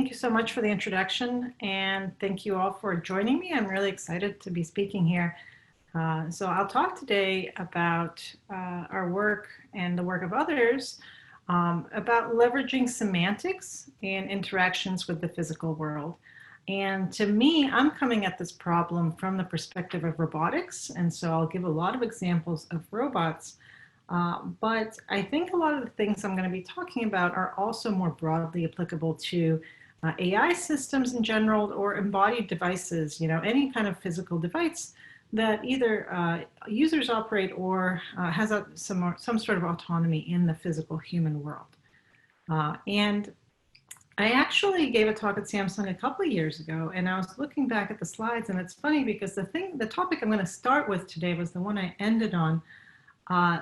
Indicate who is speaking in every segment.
Speaker 1: Thank you so much for the introduction, and thank you all for joining me. I'm really excited to be speaking here. So I'll talk today about our work and the work of others about leveraging semantics in interactions with the physical world. And to me, I'm coming at this problem from the perspective of robotics, and so I'll give a lot of examples of robots. But I think a lot of the things I'm going to be talking about are also more broadly applicable to AI systems in general, or embodied devices, any kind of physical device that either users operate or has some sort of autonomy in the physical human world. And I actually gave a talk at Samsung a couple of years ago, and I was looking back at the slides, and it's funny because the topic I'm going to start with today was the one I ended on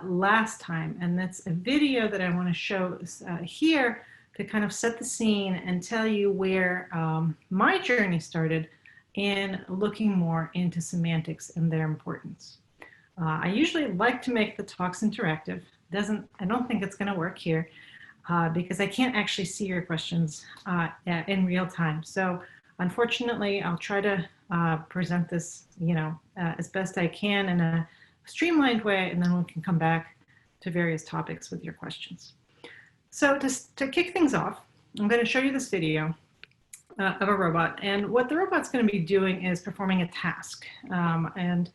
Speaker 1: last time, and that's a video that I want to show here to kind of set the scene and tell you where my journey started in looking more into semantics and their importance. I usually like to make the talks interactive. I don't think it's going to work here because I can't actually see your questions in real time. So unfortunately, I'll try to present this, as best I can in a streamlined way, and then we can come back to various topics with your questions. So to kick things off, I'm going to show you this video of a robot, and what the robot's going to be doing is performing a task, and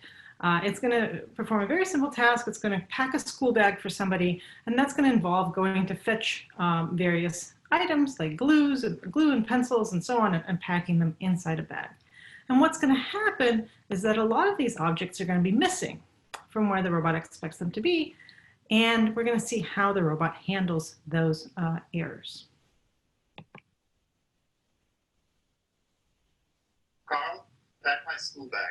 Speaker 1: it's going to perform a very simple task. It's going to pack a school bag for somebody, and that's going to involve going to fetch various items like glue and pencils and so on, and packing them inside a bag. And what's going to happen is that a lot of these objects are going to be missing from where the robot expects them to be, and we're going to see how the robot handles those errors.
Speaker 2: Carl, pack my school bag.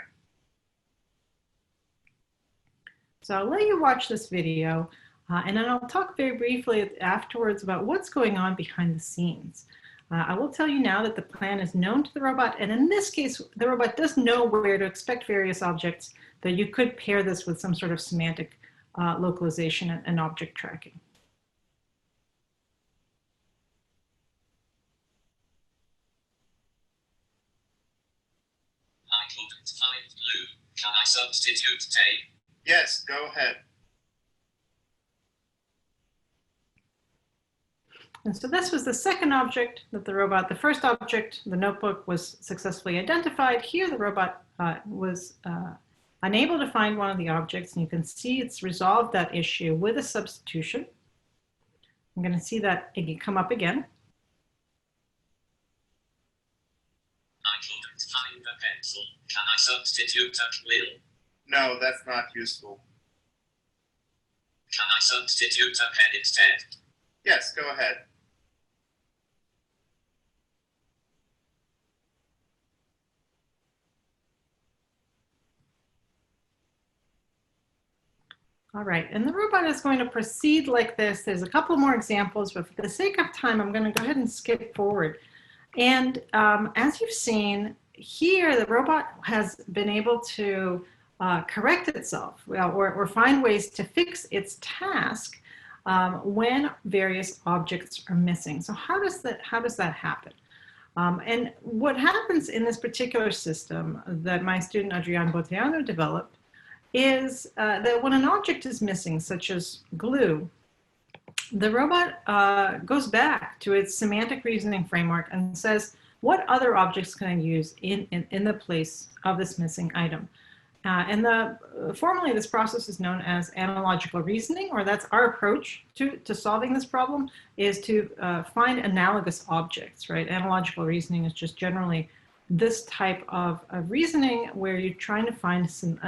Speaker 1: So I'll let you watch this video, and then I'll talk very briefly afterwards about what's going on behind the scenes. I will tell you now that the plan is known to the robot, and in this case, the robot does know where to expect various objects, that you could pair this with some sort of semantic localization and object tracking.
Speaker 3: I couldn't find glue. Can I substitute tape?
Speaker 2: Yes, go ahead.
Speaker 1: And so this was the second object that the first object, the notebook, was successfully identified. Here the robot was unable to find one of the objects, and you can see it's resolved that issue with a substitution. I'm going to see that it come up again.
Speaker 3: I couldn't find a pencil. Can I substitute a quill?
Speaker 2: No, that's not useful.
Speaker 3: Can I substitute a pen instead?
Speaker 2: Yes, go ahead.
Speaker 1: All right, and the robot is going to proceed like this. There's a couple more examples, but for the sake of time, I'm going to go ahead and skip forward. And as you've seen here, the robot has been able to correct itself, or find ways to fix its task when various objects are missing. So how does that happen? And what happens in this particular system that my student Adrian Boteanu developed is that when an object is missing, such as glue, the robot goes back to its semantic reasoning framework and says, what other objects can I use in the place of this missing item? And formally, this process is known as analogical reasoning, or that's our approach to solving this problem, is to find analogous objects, right? Analogical reasoning is just generally this type of reasoning where you're trying to find some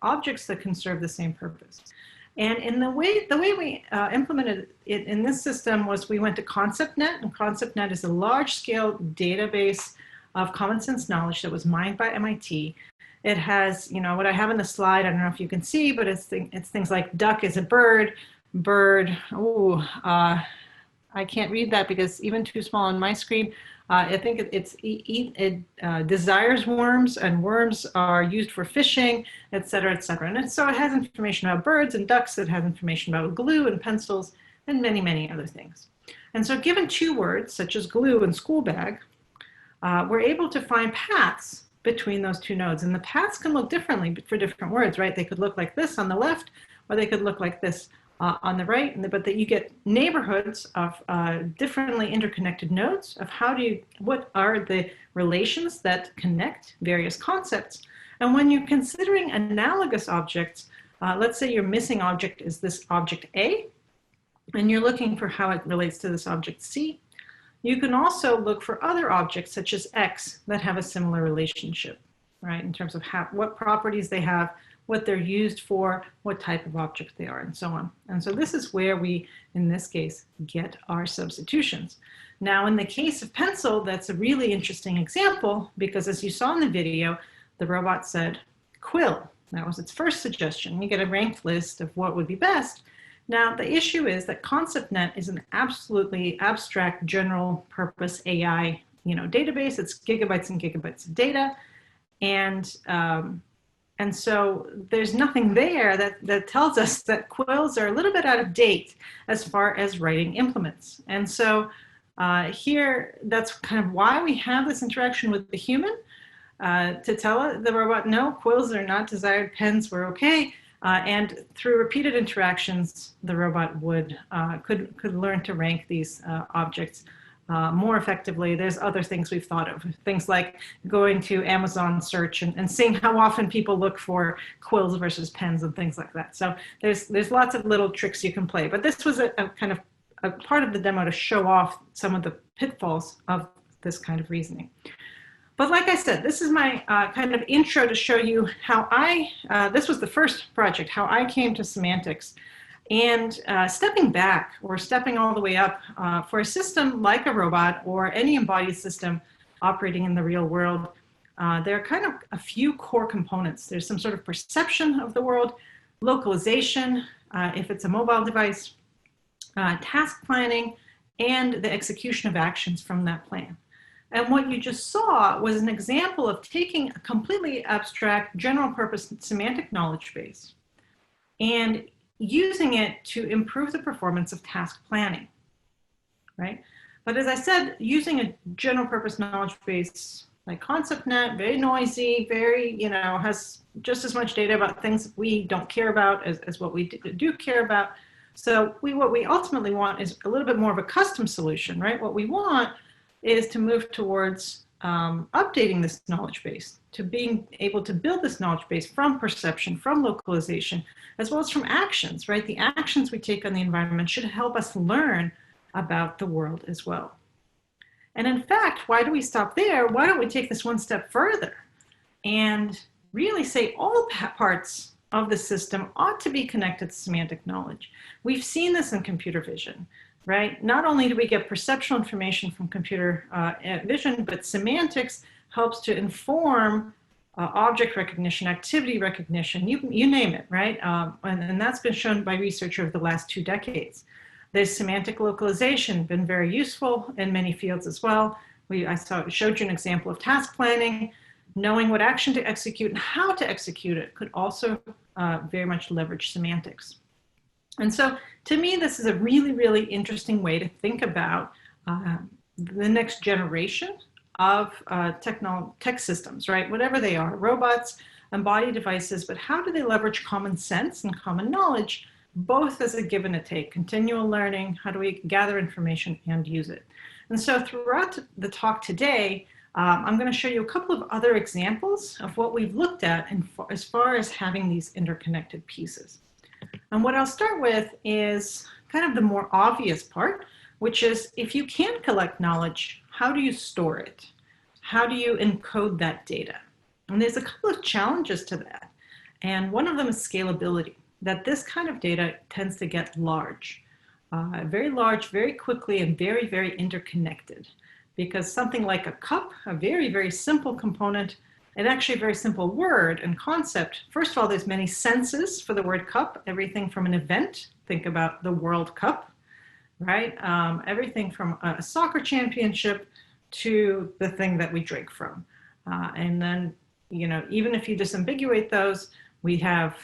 Speaker 1: objects that can serve the same purpose. And in the way we implemented it in this system was we went to ConceptNet, and ConceptNet is a large-scale database of common sense knowledge that was mined by MIT. It has, what I have in the slide, I don't know if you can see, but it's things like duck is a bird, I can't read that because even too small on my screen. I think it desires worms, and worms are used for fishing, et cetera, et cetera. And so it has information about birds and ducks. It has information about glue and pencils and many, many other things. And so given two words, such as glue and school bag, we're able to find paths between those two nodes. And the paths can look differently for different words, right? They could look like this on the left, or they could look like this on the right, but that you get neighborhoods of differently interconnected nodes of what are the relations that connect various concepts. And when you're considering analogous objects, let's say your missing object is this object A, and you're looking for how it relates to this object C. You can also look for other objects such as X that have a similar relationship, right? In terms of what properties they have, what they're used for, what type of object they are, and so on. And so this is where we, in this case, get our substitutions. Now, in the case of pencil, that's a really interesting example because as you saw in the video, the robot said quill. That was its first suggestion. You get a ranked list of what would be best. Now, the issue is that ConceptNet is an absolutely abstract general purpose AI database. It's gigabytes and gigabytes of data. And so there's nothing there that tells us that quills are a little bit out of date as far as writing implements. And so here, that's kind of why we have this interaction with the human to tell the robot, no, quills are not desired, pens were okay. And through repeated interactions, the robot could learn to rank these objects more effectively. There's other things we've thought of, things like going to Amazon search and seeing how often people look for quills versus pens and things like that. So there's lots of little tricks you can play. But this was a kind of a part of the demo to show off some of the pitfalls of this kind of reasoning. But like I said, this is my kind of intro to show you how this was the first project, how I came to semantics. And stepping back or stepping all the way up for a system like a robot or any embodied system operating in the real world, there are kind of a few core components. There's some sort of perception of the world, localization, if it's a mobile device, task planning, and the execution of actions from that plan. And what you just saw was an example of taking a completely abstract general purpose semantic knowledge base and using it to improve the performance of task planning, right? But as I said, using a general purpose knowledge base like ConceptNet, very noisy, very, has just as much data about things we don't care about as what we do care about. So what we ultimately want is a little bit more of a custom solution, right? What we want is to move towards updating this knowledge base, to being able to build this knowledge base from perception, from localization, as well as from actions, right? The actions we take on the environment should help us learn about the world as well. And in fact, why do we stop there? Why don't we take this one step further and really say all parts of the system ought to be connected to semantic knowledge? We've seen this in computer vision, right? Not only do we get perceptual information from computer vision, but semantics helps to inform object recognition, activity recognition, you name it, right? And that's been shown by research over the last 2 decades. There's semantic localization, been very useful in many fields as well. I showed you an example of task planning. Knowing what action to execute and how to execute it could also very much leverage semantics. And so to me, this is a really, really interesting way to think about the next generation of tech systems, right? Whatever they are, robots, embodied devices, but how do they leverage common sense and common knowledge, both as a give and a take, continual learning, how do we gather information and use it? And so throughout the talk today, I'm going to show you a couple of other examples of what we've looked at as far as having these interconnected pieces. And what I'll start with is kind of the more obvious part, which is if you can collect knowledge, how do you store it? How do you encode that data? And there's a couple of challenges to that. And one of them is scalability, that this kind of data tends to get large, very quickly and very, very interconnected. Because something like a cup, a very, very simple component, and actually a very simple word and concept. First of all, there's many senses for the word cup, everything from an event, think about the World Cup, right? Everything from a soccer championship to the thing that we drink from. And then, even if you disambiguate those, we have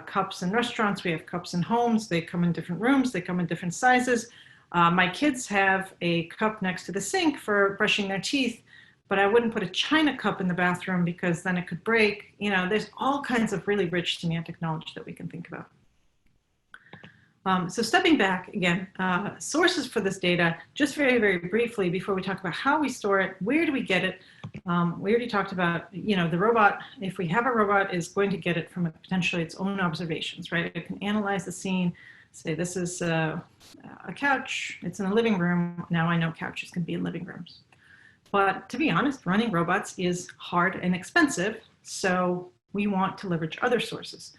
Speaker 1: cups in restaurants, we have cups in homes, they come in different rooms, they come in different sizes. My kids have a cup next to the sink for brushing their teeth, but I wouldn't put a china cup in the bathroom because then it could break. You know, there's all kinds of really rich semantic knowledge that we can think about. So stepping back again, sources for this data, just very, very briefly before we talk about how we store it, where do we get it? We already talked about, you know, the robot, if we have a robot, is going to get it from potentially its own observations, right? It can analyze the scene, say this is a couch, it's in a living room. Now I know couches can be in living rooms. But to be honest, running robots is hard and expensive, so we want to leverage other sources.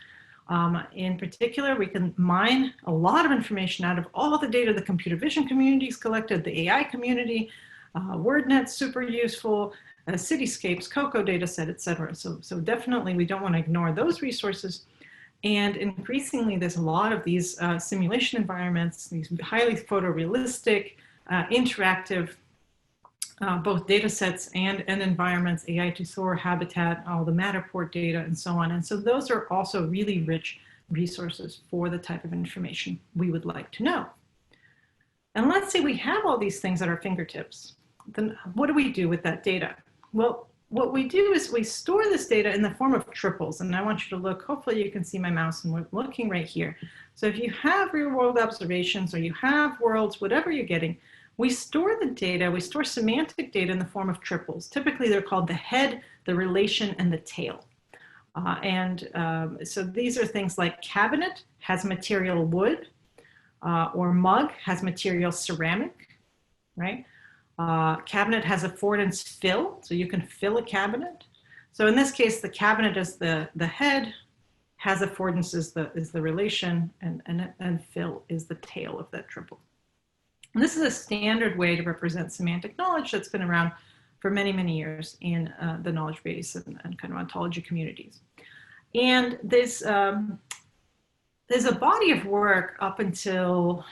Speaker 1: In particular, we can mine a lot of information out of all the data the computer vision community's collected, the AI community, WordNet's super useful, Cityscapes, COCO dataset, et cetera. So definitely we don't want to ignore those resources. And increasingly, there's a lot of these simulation environments, these highly photorealistic, interactive, both data sets and environments, AI to SOAR, Habitat, all the Matterport data, and so on. And so those are also really rich resources for the type of information we would like to know. And let's say we have all these things at our fingertips. Then what do we do with that data? Well, what we do is we store this data in the form of triples. And I want you to look, hopefully you can see my mouse, and we're looking right here. So if you have real world observations or you have worlds, whatever you're getting, we store the data, we store semantic data in the form of triples. Typically, they're called the head, the relation, and the tail. So these are things like cabinet has material wood, or mug has material ceramic, right? Cabinet has affordance fill, so you can fill a cabinet. So in this case, the cabinet is the head, has affordance is the relation, and fill is the tail of that triple. And this is a standard way to represent semantic knowledge that's been around for many, many years in the knowledge base and kind of ontology communities. And there's a body of work up until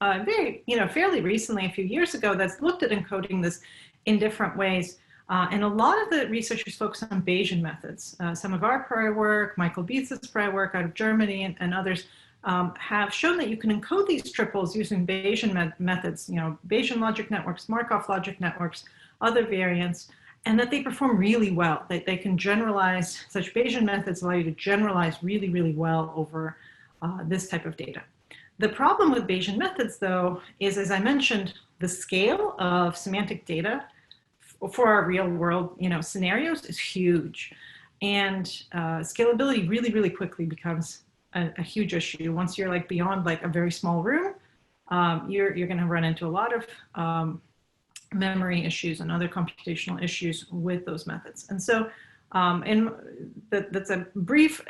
Speaker 1: fairly recently, a few years ago, that's looked at encoding this in different ways. And a lot of the researchers focus on Bayesian methods. Some of our prior work, Michael Bietz's prior work out of Germany, and others, have shown that you can encode these triples using Bayesian methods, Bayesian logic networks, Markov logic networks, other variants, and that they perform really well. They can generalize, such Bayesian methods allow you to generalize really, really well over this type of data. The problem with Bayesian methods, though, is, as I mentioned, the scale of semantic data for our real world scenarios is huge. And scalability really, really quickly becomes a huge issue. Once you're beyond a very small room, you're going to run into a lot of memory issues and other computational issues with those methods. And so that's a brief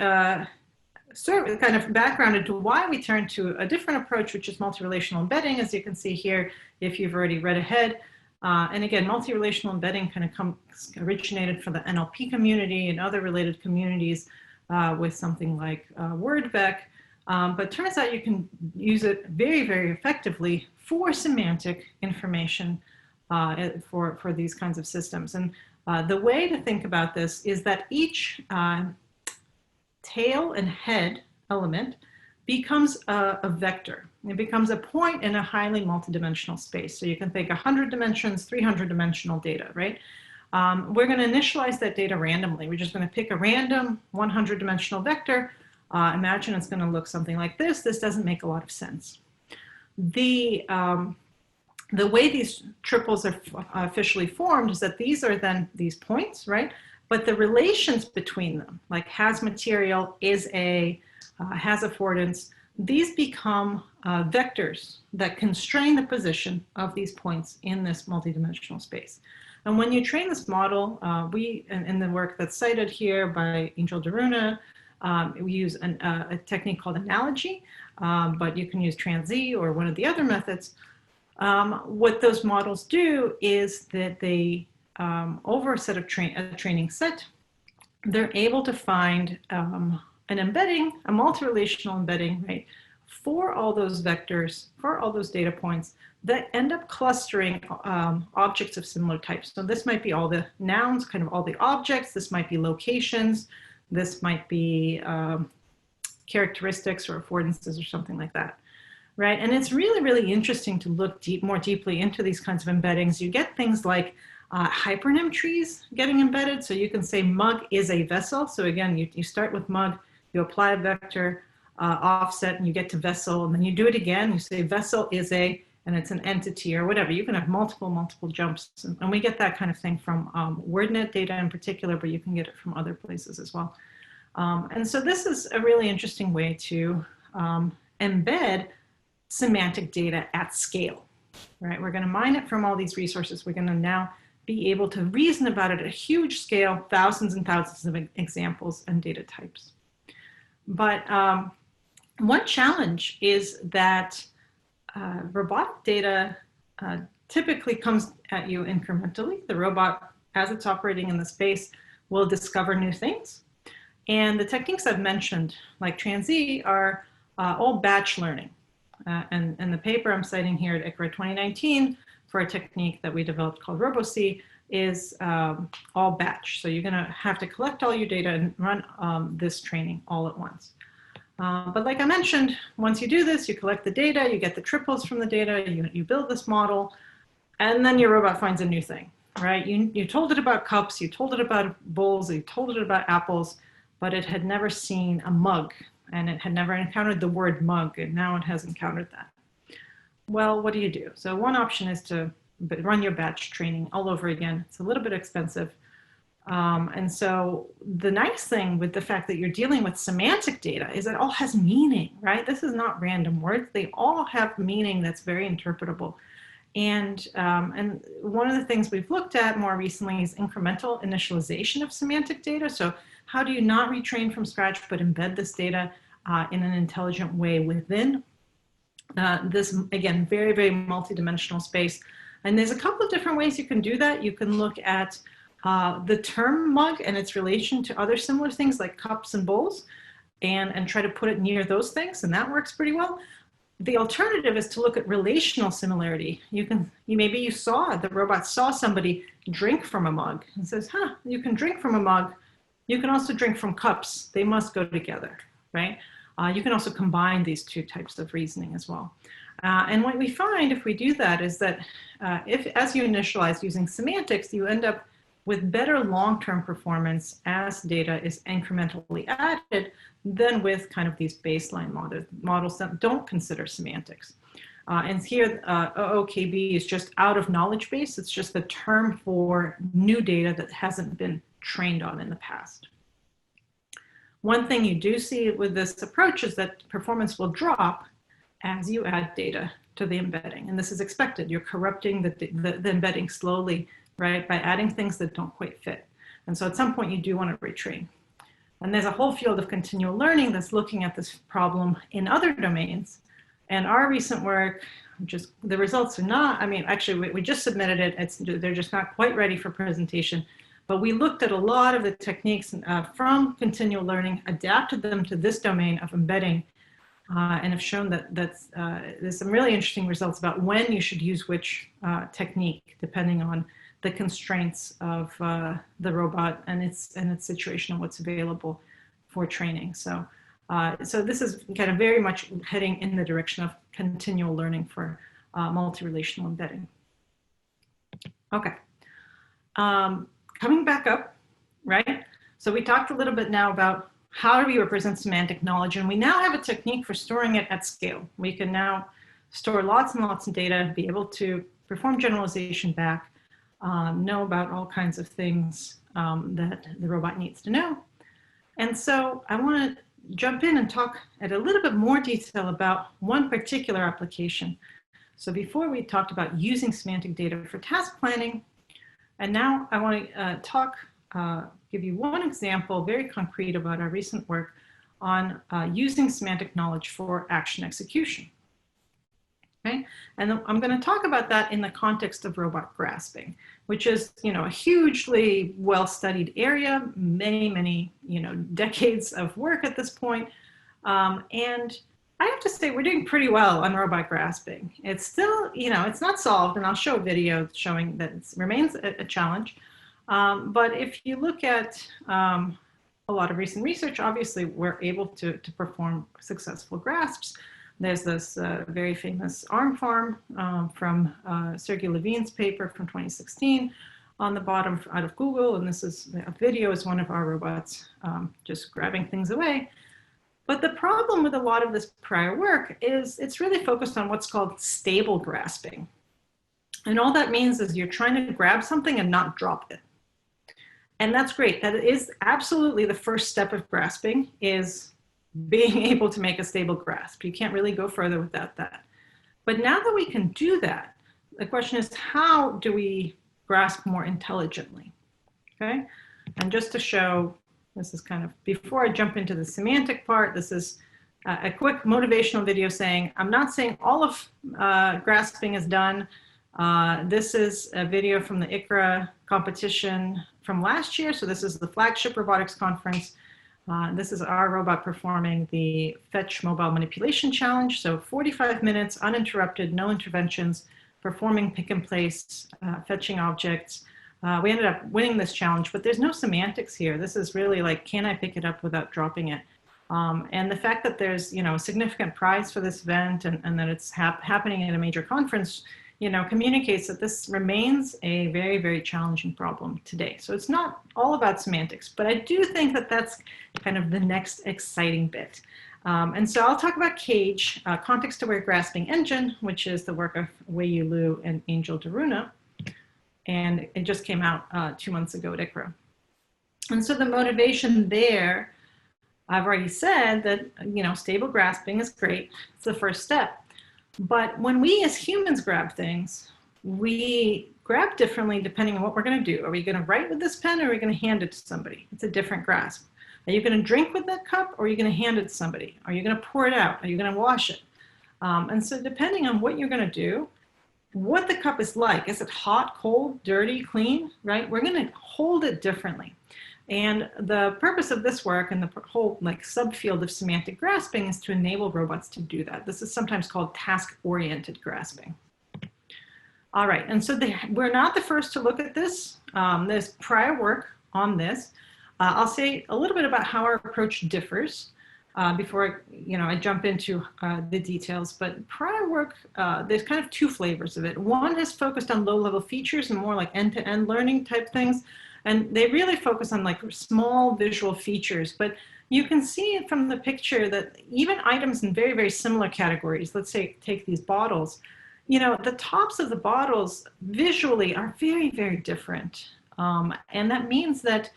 Speaker 1: sort of kind of background into why we turn to a different approach, which is multi-relational embedding, as you can see here, if you've already read ahead. And again, multi-relational embedding kind of originated from the NLP community and other related communities with something like WordVec. But turns out you can use it very, very effectively for semantic information for these kinds of systems. And the way to think about this is that each tail and head element becomes a vector. It becomes a point in a highly multidimensional space. So you can think 100 dimensions, 300 dimensional data, right? We're going to initialize that data randomly. We're just going to pick a random 100 dimensional vector. Imagine it's going to look something like this. This doesn't make a lot of sense. The way these triples are officially formed is that these are then these points, right? But the relations between them, like has material, is has affordance, these become vectors that constrain the position of these points in this multidimensional space. And when you train this model, in the work that's cited here by Angel Daruna, we use a technique called analogy, but you can use TransZ or one of the other methods. What those models do is that they, over a set of training set, they're able to find an embedding, a multi-relational embedding, right, for all those vectors, for all those data points that end up clustering objects of similar types. So this might be all the nouns, kind of all the objects. This might be locations. This might be characteristics or affordances or something like that, right? And it's really, really interesting to look more deeply into these kinds of embeddings. You get things like hypernym trees getting embedded. So you can say mug is a vessel. So again, you start with mug, you apply a vector offset, and you get to vessel, and then you do it again. You say vessel is a, and it's an entity or whatever. You can have multiple jumps. And we get that kind of thing from WordNet data in particular, but you can get it from other places as well. And so this is a really interesting way to embed semantic data at scale, right? We're going to mine it from all these resources. We're going to now be able to reason about it at a huge scale, thousands and thousands of examples and data types. But one challenge is that robotic data typically comes at you incrementally. The robot, as it's operating in the space, will discover new things. And the techniques I've mentioned, like TransE, are all batch learning. And the paper I'm citing here at ICRA 2019 for a technique that we developed called RoboC is all batch. So you're going to have to collect all your data and run this training all at once. But like I mentioned, once you do this, you collect the data, you get the triples from the data, you build this model, and then your robot finds a new thing, right? You told it about cups, you told it about bowls, you told it about apples, but it had never seen a mug, and it had never encountered the word mug, and now it has encountered that. Well, what do you do? So one option is to run your batch training all over again. It's a little bit expensive. And so the nice thing with the fact that you're dealing with semantic data is it all has meaning, right? This is not random words. They all have meaning that's very interpretable. And one of the things we've looked at more recently is incremental initialization of semantic data. So how do you not retrain from scratch, but embed this data in an intelligent way within this, again, very, very multidimensional space. And there's a couple of different ways you can do that. You can look at the term mug and its relation to other similar things like cups and bowls and try to put it near those things, and that works pretty well. The alternative is to look at relational similarity. Maybe you saw, the robot saw somebody drink from a mug and says, huh, you can drink from a mug. You can also drink from cups. They must go together, right? You can also combine these two types of reasoning as well. And what we find if we do that is that as you initialize using semantics, you end up with better long-term performance as data is incrementally added than with kind of these baseline models that don't consider semantics. And here, OOKB is just out of knowledge base. It's just the term for new data that hasn't been trained on in the past. One thing you do see with this approach is that performance will drop as you add data to the embedding. And this is expected. You're corrupting the embedding slowly, right, by adding things that don't quite fit. And so at some point you do want to retrain. And there's a whole field of continual learning that's looking at this problem in other domains. And our recent work, the results are not, I mean, actually we just submitted it. They're just not quite ready for presentation. But we looked at a lot of the techniques from continual learning, adapted them to this domain of embedding, and have shown that there's some really interesting results about when you should use which technique, depending on the constraints of the robot and its situation and what's available for training. So this is kind of very much heading in the direction of continual learning for multi-relational embedding. Okay. Coming back up, right? So we talked a little bit now about how do we represent semantic knowledge, and we now have a technique for storing it at scale. We can now store lots and lots of data, be able to perform generalization back, know about all kinds of things that the robot needs to know. And so I want to jump in and talk at a little bit more detail about one particular application. So before we talked about using semantic data for task planning, and now I want to give you one example, very concrete, about our recent work on using semantic knowledge for action execution. Okay, and I'm going to talk about that in the context of robot grasping, which is, a hugely well-studied area, many, decades of work at this point, and I have to say we're doing pretty well on robot grasping. It's still, it's not solved, and I'll show a video showing that it remains a challenge. But if you look at a lot of recent research, obviously we're able to perform successful grasps. There's this very famous arm farm from Sergey Levine's paper from 2016 on the bottom out of Google, and this is a video is one of our robots just grabbing things away. But the problem with a lot of this prior work is it's really focused on what's called stable grasping. And all that means is you're trying to grab something and not drop it. And that's great. That is absolutely the first step of grasping, is being able to make a stable grasp. You can't really go further without that. But now that we can do that, the question is, how do we grasp more intelligently? Okay. And just to show, this is kind of, before I jump into the semantic part, this is a quick motivational video saying, I'm not saying all of grasping is done. This is a video from the ICRA competition from last year. So this is the flagship robotics conference. This is our robot performing the Fetch Mobile Manipulation Challenge. So 45 minutes, uninterrupted, no interventions, performing pick and place, fetching objects. We ended up winning this challenge, but there's no semantics here. This is really like, can I pick it up without dropping it? And the fact that there's, a significant prize for this event and that it's happening at a major conference, communicates that this remains a very, very challenging problem today. So it's not all about semantics, but I do think that that's kind of the next exciting bit. And so I'll talk about CAGE, ContextAware Grasping Engine, which is the work of Wei-Yu Liu and Angel Daruna. And it just came out 2 months ago at ICRA. And so the motivation there, I've already said that, stable grasping is great. It's the first step. But when we as humans grab things, we grab differently depending on what we're going to do. Are we going to write with this pen, or are we going to hand it to somebody? It's a different grasp. Are you going to drink with that cup, or are you going to hand it to somebody? Are you going to pour it out? Are you going to wash it? And so depending on what you're going to do, what the cup is like, is it hot, cold, dirty, clean, right? We're going to hold it differently. And the purpose of this work and the whole subfield of semantic grasping is to enable robots to do that. This is sometimes called task-oriented grasping. All right, and so we're not the first to look at this. There's prior work on this. I'll say a little bit about how our approach differs before I jump into the details. But prior work, there's kind of two flavors of it. One is focused on low-level features and more like end-to-end learning type things. And they really focus on small visual features, but you can see it from the picture that even items in very, very similar categories, let's say take these bottles, the tops of the bottles visually are very, very different. And that means that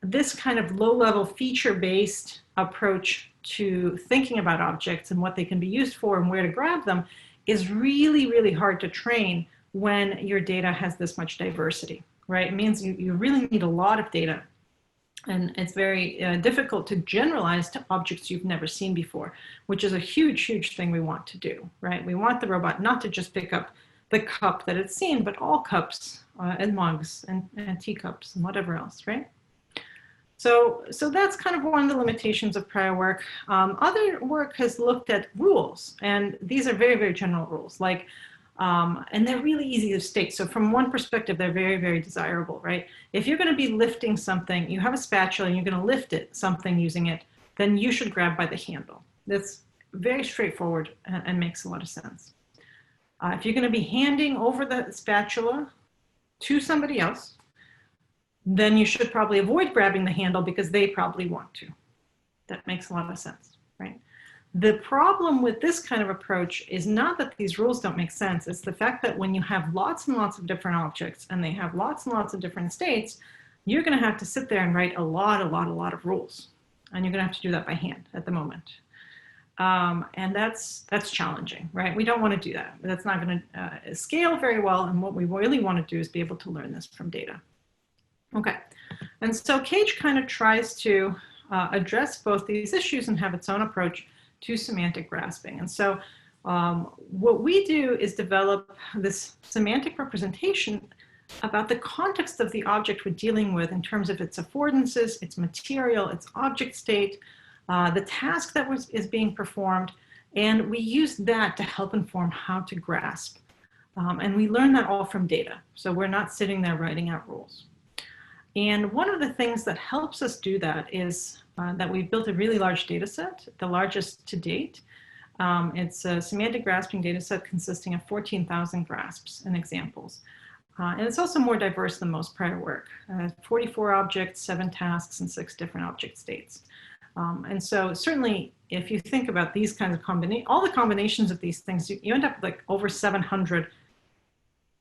Speaker 1: this kind of low-level feature-based approach to thinking about objects and what they can be used for and where to grab them is really, really hard to train when your data has this much diversity. Right? It means you really need a lot of data, and it's very difficult to generalize to objects you've never seen before, which is a huge, huge thing we want to do, right? We want the robot not to just pick up the cup that it's seen, but all cups and mugs and teacups and whatever else, right? So that's kind of one of the limitations of prior work. Other work has looked at rules, and these are very, very general rules, and they're really easy to state. So from one perspective, they're very, very desirable, right? If you're going to be lifting something, you have a spatula and you're going to lift something using it, then you should grab by the handle. That's very straightforward and makes a lot of sense. If you're going to be handing over the spatula to somebody else, then you should probably avoid grabbing the handle because they probably want to. That makes a lot of sense, right? The problem with this kind of approach is not that these rules don't make sense. It's the fact that when you have lots and lots of different objects and they have lots and lots of different states, you're going to have to sit there and write a lot of rules. And you're going to have to do that by hand at the moment. And that's challenging, right? We don't want to do that. That's not going to scale very well. And what we really want to do is be able to learn this from data. Okay. And so CAGE kind of tries to address both these issues and have its own approach to semantic grasping. And so what we do is develop this semantic representation about the context of the object we're dealing with in terms of its affordances, its material, its object state, the task that is being performed, and we use that to help inform how to grasp. And we learn that all from data. So we're not sitting there writing out rules. And one of the things that helps us do that is that we've built a really large data set, the largest to date. It's a semantic grasping data set consisting of 14,000 grasps and examples. And it's also more diverse than most prior work. 44 objects, 7 tasks, and 6 different object states. And so certainly, if you think about these kinds of all the combinations of these things, you end up with like over 700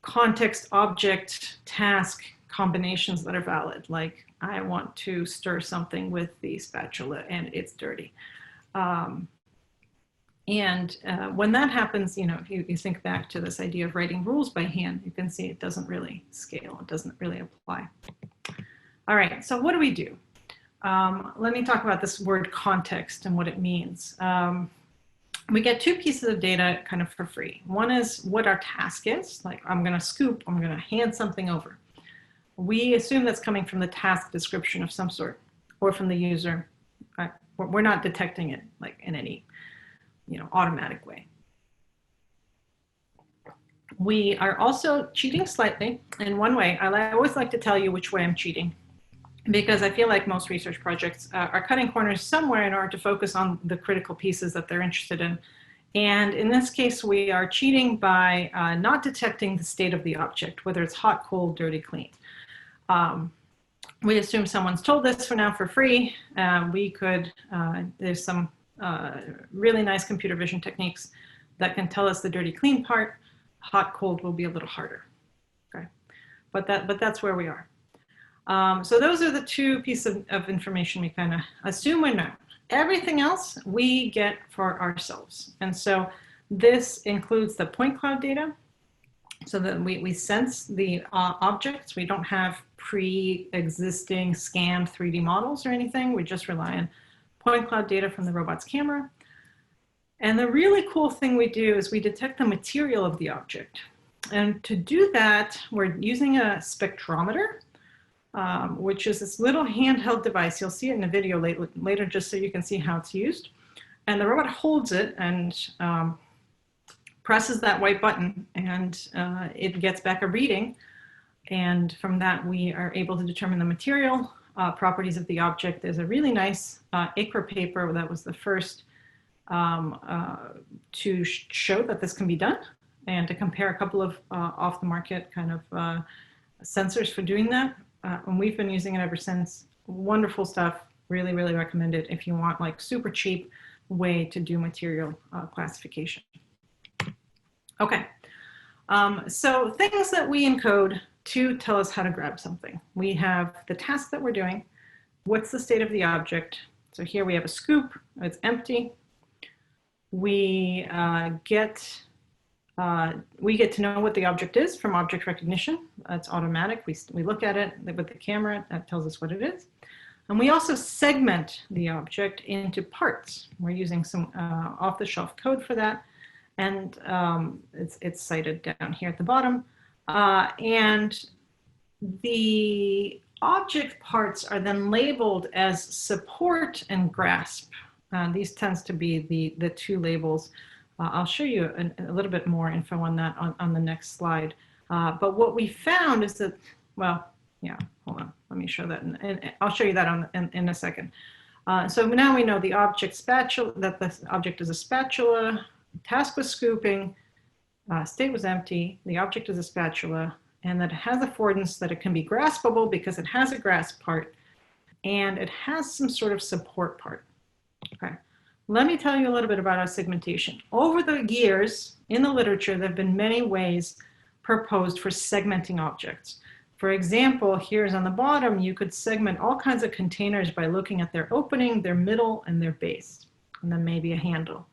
Speaker 1: context, object, task combinations that are valid. Like, I want to stir something with the spatula and it's dirty. When that happens, if you think back to this idea of writing rules by hand, you can see it doesn't really scale. It doesn't really apply. All right, so what do we do? Let me talk about this word context and what it means. We get 2 pieces of data kind of for free. One is what our task is, like I'm going to scoop, I'm going to hand something over. We assume that's coming from the task description of some sort or from the user. We're not detecting it like in any automatic way. We are also cheating slightly in one way. I always like to tell you which way I'm cheating, because I feel like most research projects are cutting corners somewhere in order to focus on the critical pieces that they're interested in. And in this case, we are cheating by not detecting the state of the object, whether it's hot, cold, dirty, clean. We assume someone's told this for now for free. There's some really nice computer vision techniques that can tell us the dirty, clean part. Hot, cold will be a little harder, okay? But that's where we are. So those are the 2 pieces of information we kind of assume we know. Everything else we get for ourselves. And so this includes the point cloud data, so that we sense the objects. We don't have pre-existing scanned 3D models or anything. We just rely on point cloud data from the robot's camera. And the really cool thing we do is we detect the material of the object. And to do that, we're using a spectrometer, which is this little handheld device. You'll see it in a video later just so you can see how it's used. And the robot holds it and presses that white button, and it gets back a reading. And from that, we are able to determine the material properties of the object. There's a really nice ICRA paper that was the first to show that this can be done, and to compare a couple of off-the-market kind of sensors for doing that. And we've been using it ever since. Wonderful stuff. Really, really recommend it if you want like super cheap way to do material classification. Okay, so things that we encode to tell us how to grab something. We have the task that we're doing. What's the state of the object? So here we have a scoop. It's empty. We get to know what the object is from object recognition. That's automatic. We look at it with the camera. That tells us what it is. And we also segment the object into parts. We're using some off-the-shelf code for that. And it's cited down here at the bottom. And the object parts are then labeled as support and grasp. These tends to be the 2 labels. I'll show you a little bit more info on that on the next slide. But what we found is that, well, yeah, hold on. Let me show that. And I'll show you that in a second. So now we know the object spatula, that the object is a spatula, task was scooping, state was empty, the object is a spatula, and that it has affordance, that it can be graspable because it has a grasp part, and it has some sort of support part. Okay, let me tell you a little bit about our segmentation. Over the years, in the literature, there have been many ways proposed for segmenting objects. For example, here's on the bottom, you could segment all kinds of containers by looking at their opening, their middle, and their base, and then maybe a handle,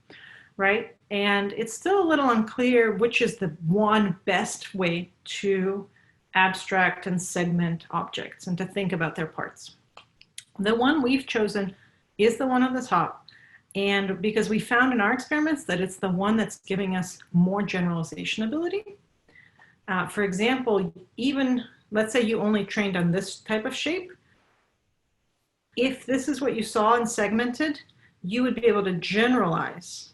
Speaker 1: right? And it's still a little unclear which is the one best way to abstract and segment objects and to think about their parts. The one we've chosen is the one on the top. And because we found in our experiments that it's the one that's giving us more generalization ability. For example, even let's say you only trained on this type of shape. If this is what you saw and segmented, you would be able to generalize,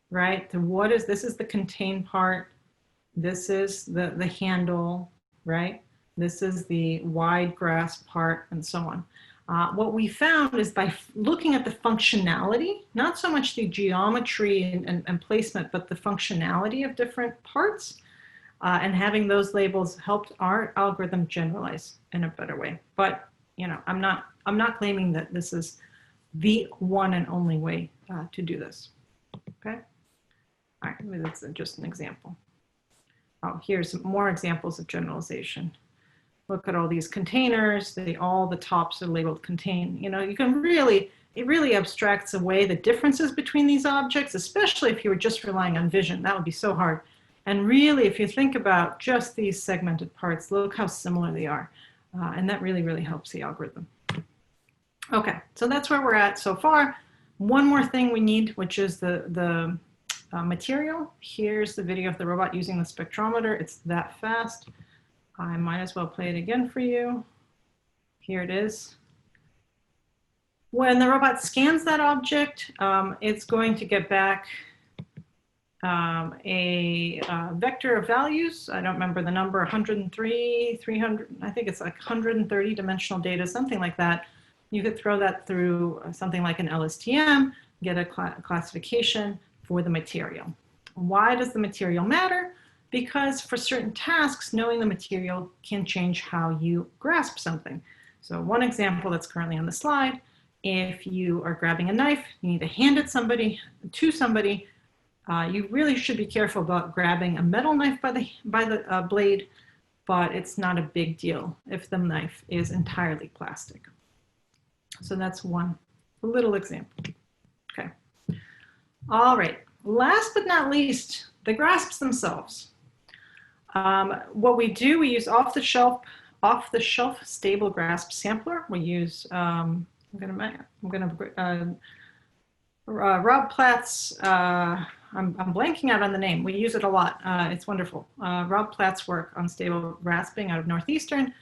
Speaker 1: right? This is the contain part. This is the handle, right? This is the wide grasp part, and so on. What we found is by looking at the functionality, not so much the geometry and placement, but the functionality of different parts, And having those labels helped our algorithm generalize in a better way. But I'm not claiming that this is the one and only way to do this. Okay. All right, that's just an example. Oh, here's more examples of generalization. Look at all these containers. All the tops are labeled contain. You can really, it really abstracts away the differences between these objects, especially if you were just relying on vision. That would be so hard. And really, if you think about just these segmented parts, look how similar they are. And that really, really helps the algorithm. Okay, so that's where we're at so far. One more thing we need, which is the material. Here's the video of the robot using the spectrometer. It's that fast. I might as well play it again for you. Here it is. When the robot scans that object, it's going to get back a vector of values. I don't remember the number, 103, 300, I think it's like 130 dimensional data, something like that. You could throw that through something like an LSTM, get a classification for the material. Why does the material matter? Because for certain tasks, knowing the material can change how you grasp something. So one example that's currently on the slide, if you are grabbing a knife, you need to hand it to somebody, you really should be careful about grabbing a metal knife by the blade, but it's not a big deal if the knife is entirely plastic. So that's one little example. Okay. All right. Last but not least, the grasps themselves. What we do, we use off-the-shelf stable grasp sampler. We use Rob Platt's. I'm blanking out on the name. We use it a lot. It's wonderful. Rob Platt's work on stable grasping out of Northeastern.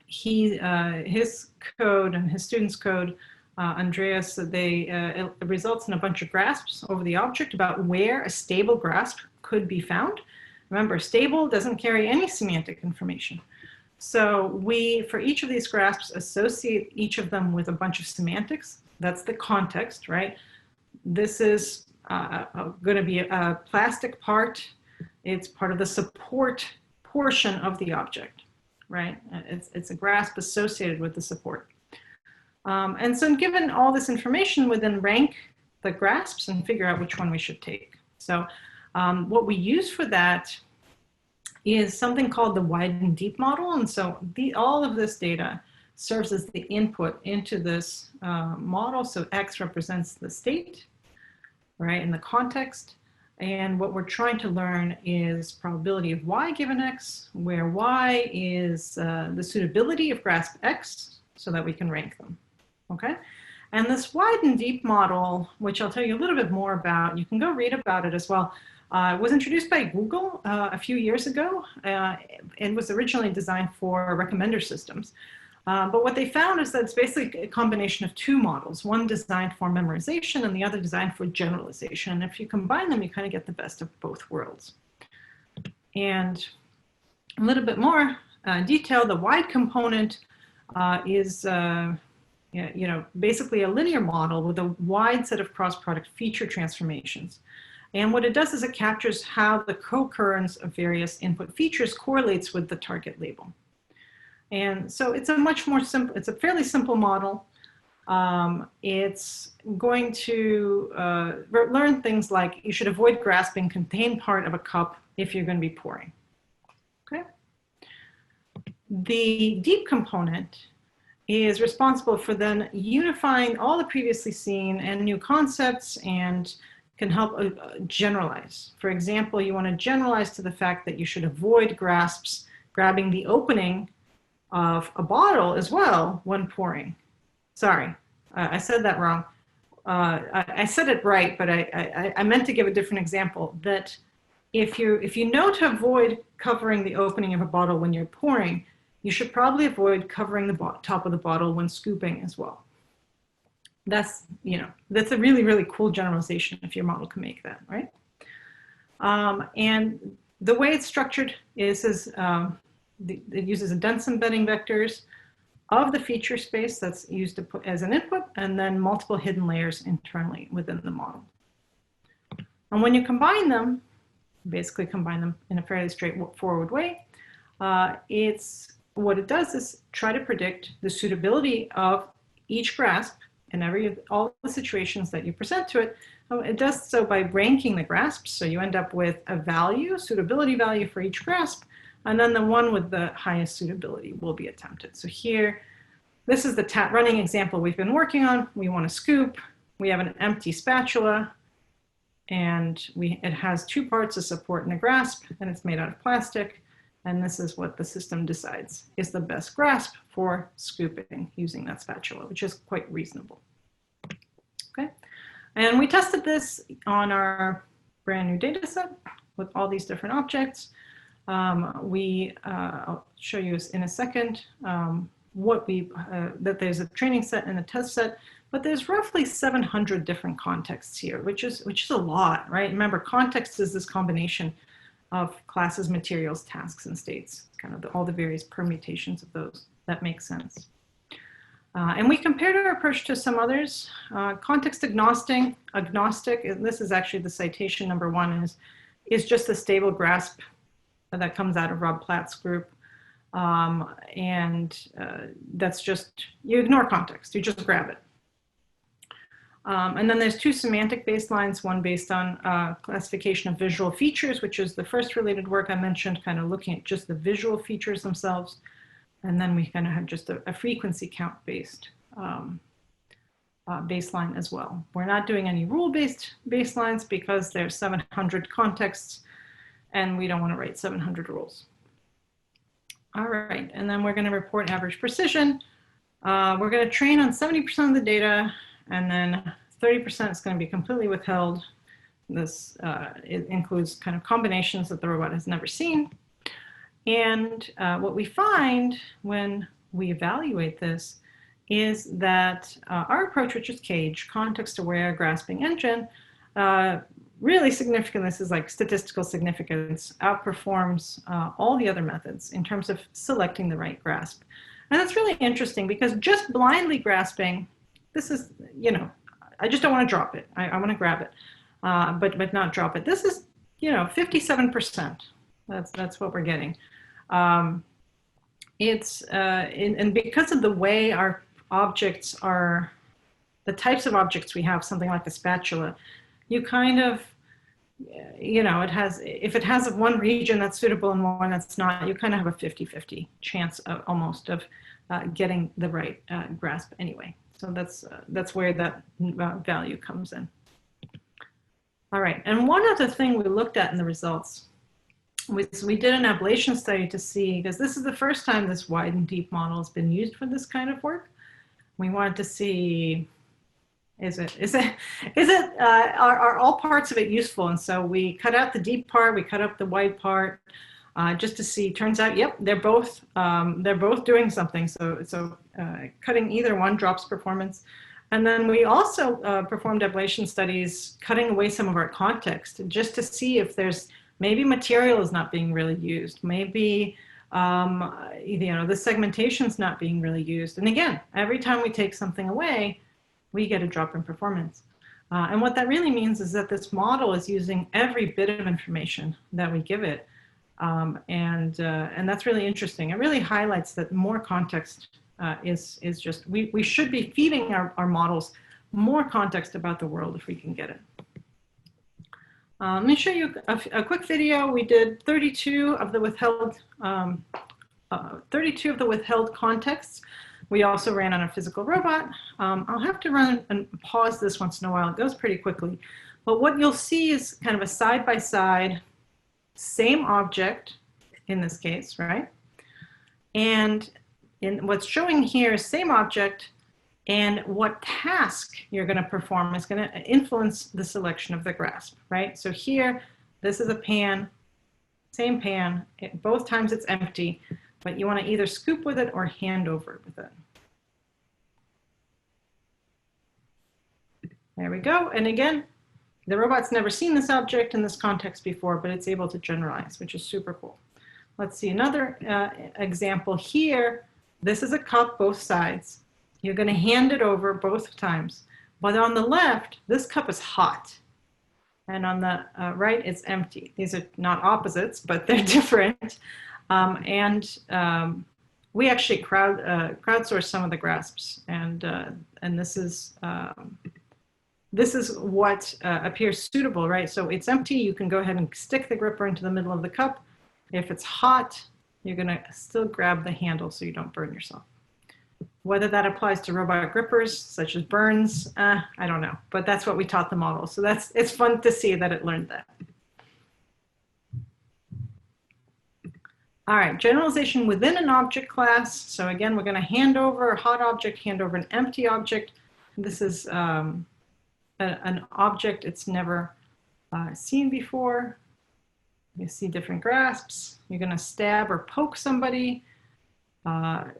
Speaker 1: His code and his students' code, Andreas, it results in a bunch of grasps over the object about where a stable grasp could be found. Remember, stable doesn't carry any semantic information. So we, for each of these grasps, associate each of them with a bunch of semantics. That's the context, right? This is going to be a plastic part. It's part of the support portion of the object, right? It's a grasp associated with the support. And so given all this information, we then rank the grasps and figure out which one we should take. So what we use for that is something called the wide and deep model. And so all of this data serves as the input into this model. So X represents the state, right, in the context. And what we're trying to learn is probability of Y given X, where Y is the suitability of grasp X so that we can rank them, okay? And this wide and deep model, which I'll tell you a little bit more about, you can go read about it as well, was introduced by Google a few years ago and was originally designed for recommender systems. But what they found is that it's basically a combination of two models, one designed for memorization and the other designed for generalization. And if you combine them, you kind of get the best of both worlds. And a little bit more detail, the wide component is basically a linear model with a wide set of cross-product feature transformations. And what it does is it captures how the co-occurrence of various input features correlates with the target label. And so it's a much more simple, it's a fairly simple model. It's going to learn things like you should avoid grasping contained part of a cup if you're going to be pouring. Okay. The deep component is responsible for then unifying all the previously seen and new concepts and can help generalize. For example, you want to generalize to the fact that you should avoid grasps grabbing the opening of a bottle as well when pouring. Sorry, I said that wrong. I said it right, but I meant to give a different example, that if you know to avoid covering the opening of a bottle when you're pouring, you should probably avoid covering the top of the bottle when scooping as well. That's a really, really cool generalization if your model can make that, right? And the way it's structured is it uses a dense embedding vectors of the feature space that's used to put as an input, and then multiple hidden layers internally within the model. And when you combine them, basically combine them in a fairly straightforward way. What it does is try to predict the suitability of each grasp in all the situations that you present to it. It does so by ranking the grasps. So you end up with a value, suitability value for each grasp, and then the one with the highest suitability will be attempted. So here, this is the running example we've been working on. We want to scoop. We have an empty spatula, and it has two parts, a support and a grasp, and it's made out of plastic. And this is what the system decides is the best grasp for scooping using that spatula, which is quite reasonable. Okay, and we tested this on our brand new data set with all these different objects. I'll show you in a second that there's a training set and a test set, but there's roughly 700 different contexts here, which is a lot, right? Remember, context is this combination of classes, materials, tasks, and states, kind of all the various permutations of those. That makes sense. And we compared our approach to some others. Context agnostic, this is actually the citation number one, is just a stable grasp that comes out of Rob Platt's group. That's just, you ignore context, you just grab it. And then there's two semantic baselines, one based on classification of visual features, which is the first related work I mentioned, kind of looking at just the visual features themselves. And then we kind of have just a frequency count based baseline as well. We're not doing any rule-based baselines because there's 700 contexts and we don't want to write 700 rules. All right, and then we're going to report average precision. We're going to train on 70% of the data, and then 30% is going to be completely withheld. This it includes kind of combinations that the robot has never seen. And what we find when we evaluate this is that our approach, which is CAGE, Context-Aware Grasping Engine, really significant, this is like statistical significance, outperforms all the other methods in terms of selecting the right grasp. And that's really interesting because just blindly grasping, this is, I just don't want to drop it. I want to grab it, but not drop it. This is, 57%. That's what we're getting. And because of the way our objects are, the types of objects we have, something like a spatula, you kind of, if it has one region that's suitable and one that's not, you kind of have a 50-50 chance almost of getting the right grasp anyway. So that's where that value comes in. All right, and one other thing we looked at in the results was we did an ablation study to see, because this is the first time this wide and deep model has been used for this kind of work. We wanted to see, are all parts of it useful? And so we cut out the deep part, we cut up the wide part, just to see. Turns out, yep, they're both doing something. So cutting either one drops performance. And then we also performed ablation studies, cutting away some of our context, just to see if there's maybe material is not being really used, maybe the segmentation is not being really used. And again, every time we take something away, we get a drop in performance. And what that really means is that this model is using every bit of information that we give it. And that's really interesting. It really highlights that more context is just, we should be feeding our models more context about the world if we can get it. Let me show you a quick video. We did 32 of the withheld contexts. We also ran on a physical robot. I'll have to run and pause this once in a while. It goes pretty quickly. But what you'll see is kind of a side-by-side, same object in this case, right? And what's showing here is same object, and what task you're going to perform is going to influence the selection of the grasp, right? So here, this is a pan, same pan. Both times it's empty, but you want to either scoop with it or hand over it with it. There we go. And again, the robot's never seen this object in this context before, but it's able to generalize, which is super cool. Let's see another example here. This is a cup, both sides. You're going to hand it over both times. But on the left, this cup is hot. and on the right, it's empty. These are not opposites, but they're different. We actually crowdsourced some of the grasps, and this is what appears suitable, right? So it's empty. You can go ahead and stick the gripper into the middle of the cup. If it's hot, you're going to still grab the handle so you don't burn yourself. Whether that applies to robot grippers, such as burns, I don't know, but that's what we taught the model. So it's fun to see that it learned that. All right, generalization within an object class. So again, we're going to hand over a hot object, hand over an empty object. This is an object it's never seen before. You see different grasps. You're going to stab or poke somebody.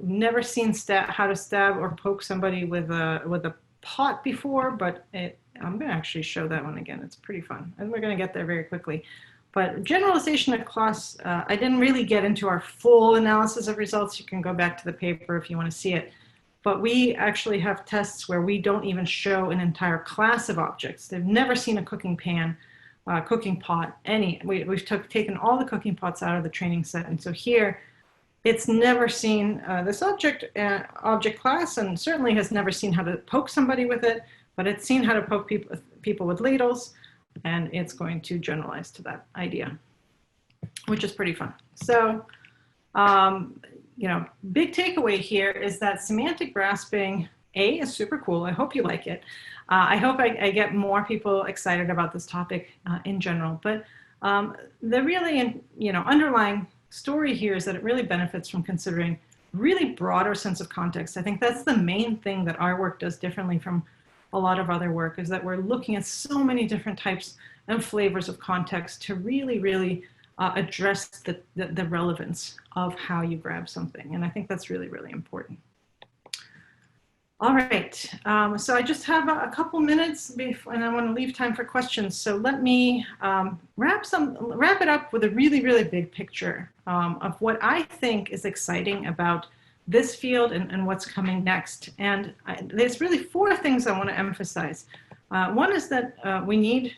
Speaker 1: Never seen how to stab or poke somebody with a pot before, but I'm going to actually show that one again. It's pretty fun, and we're going to get there very quickly. But generalization across, I didn't really get into our full analysis of results. You can go back to the paper if you want to see it. But we actually have tests where we don't even show an entire class of objects. They've never seen a cooking pan, cooking pot, we've taken all the cooking pots out of the training set. And so here, it's never seen this object class, and certainly has never seen how to poke somebody with it, but it's seen how to poke people with ladles, and it's going to generalize to that idea, which is pretty fun. So, big takeaway here is that semantic grasping, is super cool. I hope you like it. I hope I get more people excited about this topic in general. But the really, underlying story here is that it really benefits from considering really broader sense of context. I think that's the main thing that our work does differently from a lot of other work, is that we're looking at so many different types and flavors of context to really, really address the relevance of how you grab something. And I think that's really, really important. All right, so I just have a couple minutes before, and I want to leave time for questions. So let me wrap it up with a really, really big picture of what I think is exciting about this field and what's coming next. And there's really 4 things I want to emphasize. One is that we need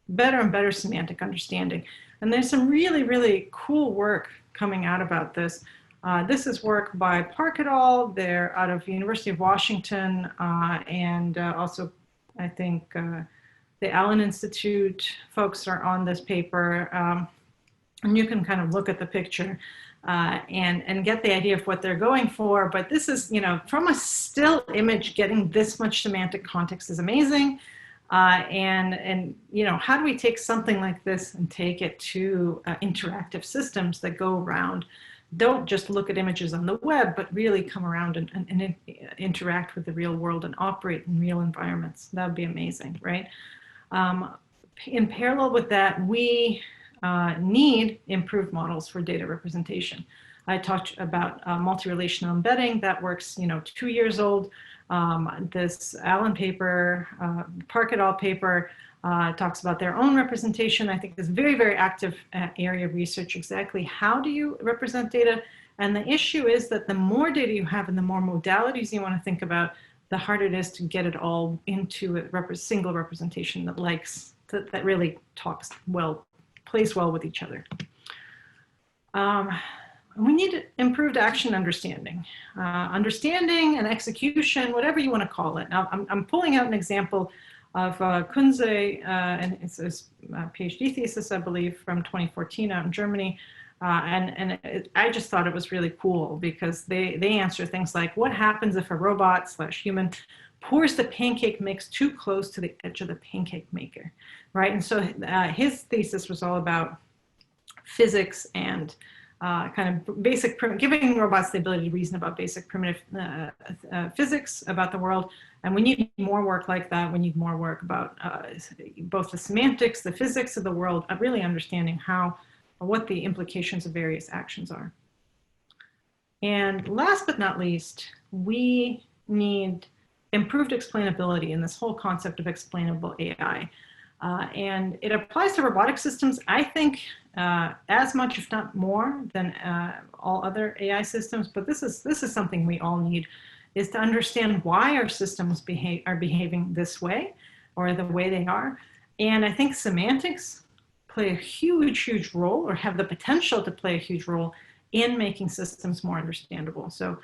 Speaker 1: better and better semantic understanding. And there's some really, really cool work coming out about this. This is work by Park et al. They're out of University of Washington, and also I think the Allen Institute folks are on this paper. And you can kind of look at the picture and get the idea of what they're going for. But this is, from a still image, getting this much semantic context is amazing. And how do we take something like this and take it to interactive systems that go around, don't just look at images on the web, but really come around and interact with the real world and operate in real environments? That would be amazing, right? In parallel with that, we need improved models for data representation. I talked about multi-relational embedding. That works, 2 years old. This Allen paper, Park et al. Paper, talks about their own representation. I think this very, very active area of research. Exactly how do you represent data? And the issue is that the more data you have and the more modalities you want to think about, the harder it is to get it all into a single representation that really talks well, plays well with each other. We need improved action understanding. Understanding and execution, whatever you want to call it. Now, I'm pulling out an example of Kunze, and it's a PhD thesis, I believe, from 2014 out in Germany. I just thought it was really cool because they answer things like, what happens if a robot/human pours the pancake mix too close to the edge of the pancake maker, right? And so his thesis was all about physics and kind of giving robots the ability to reason about basic primitive physics about the world. And we need more work like that. We need more work about both the semantics, the physics of the world, really understanding what the implications of various actions are. And last but not least, we need improved explainability in this whole concept of explainable AI. And it applies to robotic systems, I think, as much, if not more, than all other AI systems. But this is something we all need, is to understand why our systems are behaving this way, or the way they are, And I think semantics play a huge, huge role, or have the potential to play a huge role in making systems more understandable. So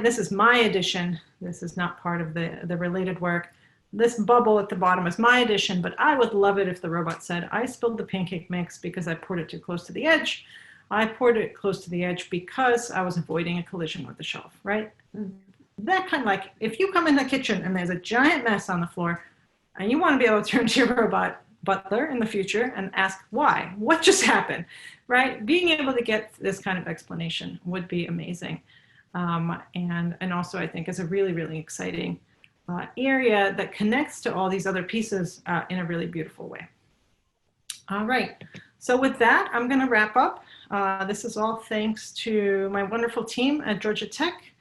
Speaker 1: this is my addition. This is not part of the related work. This bubble at the bottom is my addition, but I would love it if the robot said, I spilled the pancake mix because I poured it too close to the edge. I poured it close to the edge because I was avoiding a collision with the shelf, right? That kind of like, if you come in the kitchen and there's a giant mess on the floor and you want to be able to turn to your robot butler in the future and ask why, what just happened, right? Being able to get this kind of explanation would be amazing. And also I think is a really, really exciting area that connects to all these other pieces in a really beautiful way. All right, so with that, I'm going to wrap up. This is all thanks to my wonderful team at Georgia Tech,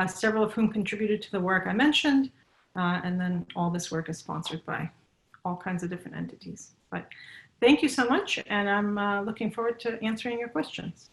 Speaker 1: several of whom contributed to the work I mentioned, and then all this work is sponsored by all kinds of different entities. But thank you so much, and I'm looking forward to answering your questions.